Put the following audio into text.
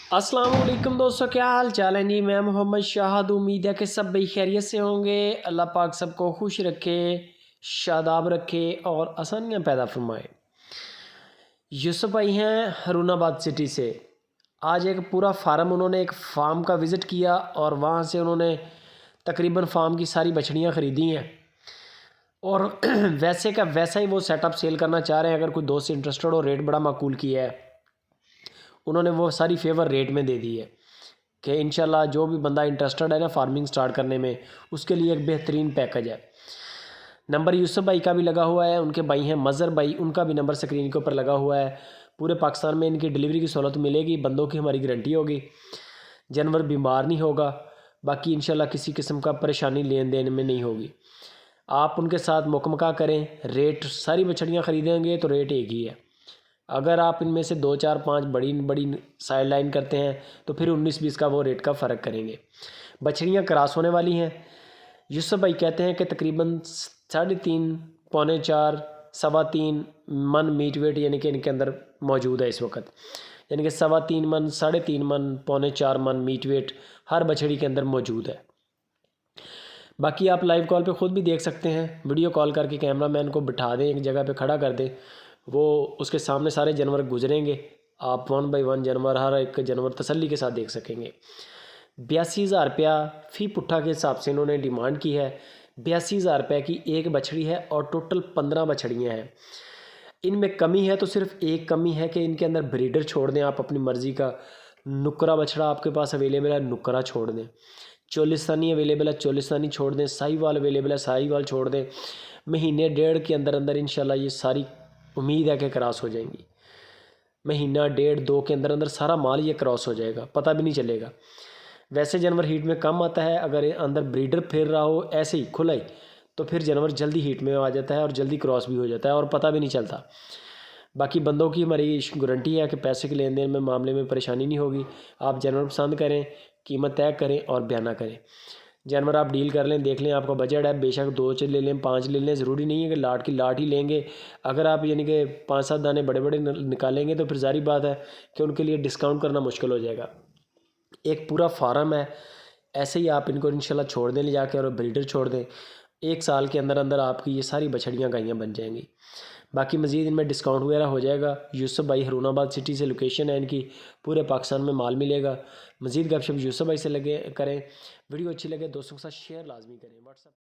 अस्सलाम वालेकुम दोस्तों, क्या हाल चाल है जी। मैं मोहम्मद शाहद, उम्मीद है कि सब भाई खैरियत से होंगे। अल्लाह पाक सबको खुश रखे, शादाब रखे और आसानियाँ पैदा फरमाए। यूसुफ भाई हैं हरुणाबाद सिटी से। आज एक पूरा फार्म उन्होंने एक फार्म का विज़िट किया और वहाँ से उन्होंने तकरीबन फार्म की सारी बछड़ियाँ ख़रीदी हैं और वैसे का वैसा ही वो सेटअप सेल करना चाह रहे हैं। अगर कोई दोस्त इंटरेस्टेड हो, रेट बड़ा माकूल किया है उन्होंने, वो सारी फेवर रेट में दे दी है कि इंशाल्लाह जो भी बंदा इंटरेस्टेड है ना फार्मिंग स्टार्ट करने में, उसके लिए एक बेहतरीन पैकेज है। नंबर यूसुफ भाई का भी लगा हुआ है, उनके भाई हैं मज़र भाई, उनका भी नंबर स्क्रीन के ऊपर लगा हुआ है। पूरे पाकिस्तान में इनकी डिलीवरी की सहूलत मिलेगी, बंदों की हमारी गारंटी होगी, जानवर बीमार नहीं होगा, बाकी इंशाल्लाह किसी किस्म का परेशानी लेन देन में नहीं होगी। आप उनके साथ मुकमका करें। रेट सारी बछड़ियाँ ख़रीदेंगे तो रेट एक ही है। अगर आप इनमें से 2 4 5 बड़ी बड़ी साइड लाइन करते हैं तो फिर 19-20 का वो रेट का फ़र्क करेंगे। बछड़ियाँ क्रॉस होने वाली हैं। यूसुफ भाई कहते हैं कि तकरीबन 3.5 पौने 4 3.25 मन मीट वेट यानी कि इनके अंदर मौजूद है इस वक्त, यानी कि 3.25 मन 3.5 मन पौने 4 मन मीट वेट हर बछड़ी के अंदर मौजूद है। बाकी आप लाइव कॉल पे ख़ुद भी देख सकते हैं। वीडियो कॉल करके कैमरा मैन को बिठा दें, एक जगह पे खड़ा कर दें, वो उसके सामने सारे जानवर गुजरेंगे, आप 1 बाय 1 जानवर हर एक जानवर तसल्ली के साथ देख सकेंगे। 82,000 रुपया फ़ी पुट्ठा के हिसाब से इन्होंने डिमांड की है। 82,000 रुपये की एक बछड़ी है और टोटल 15 बछड़ियाँ हैं। इनमें कमी है तो सिर्फ एक कमी है कि इनके अंदर ब्रीडर छोड़ दें आप अपनी मर्ज़ी का। नुकरा बछड़ा आपके पास अवेलेबल है, नुकरा छोड़ दें। चोलिस्तानी अवेलेबल है, चोलिस्तानी छोड़ दें। साहीवाल अवेलेबल है, साहीवाल छोड़ दें। महीने डेढ़ के अंदर अंदर इंशाल्लाह ये सारी उम्मीद है कि क्रॉस हो जाएंगी। महीना डेढ़ 2 के अंदर अंदर सारा माल ये क्रॉस हो जाएगा, पता भी नहीं चलेगा। वैसे जानवर हीट में कम आता है, अगर अंदर ब्रीडर फिर रहा हो ऐसे ही खुला ही, तो फिर जानवर जल्दी हीट में आ जाता है और जल्दी क्रॉस भी हो जाता है और पता भी नहीं चलता। बाकी बंदों की हमारी गारंटी है कि पैसे के लेन देन में मामले में परेशानी नहीं होगी। आप जानवर पसंद करें, कीमत तय करें और बयाना करें। जानवर आप डील कर लें, देख लें आपका बजट है, बेशक 2 ले लें 5 ले लें, ज़रूरी नहीं है कि लाट की लाट ही लेंगे। अगर आप यानी कि 5-7 दाने बड़े बड़े निकालेंगे तो फिर ज़ाहिर बात है कि उनके लिए डिस्काउंट करना मुश्किल हो जाएगा। एक पूरा फार्म है, ऐसे ही आप इनको इंशाल्लाह छोड़ दें ले जाकर और ब्रीडर छोड़ दें, 1 साल के अंदर अंदर आपकी ये सारी बछड़ियाँ गायें बन जाएंगी। बाकी मज़ीद इनमें डिस्काउंट वगैरह हो जाएगा। यूसुफ भाई हरुणाबाद सिटी से लोकेशन है इनकी, पूरे पाकिस्तान में माल मिलेगा। मज़ीद गपशप यूसुफ भाई से लगे करें। वीडियो अच्छी लगे दोस्तों के साथ शेयर लाजमी करें। व्हाट्सएप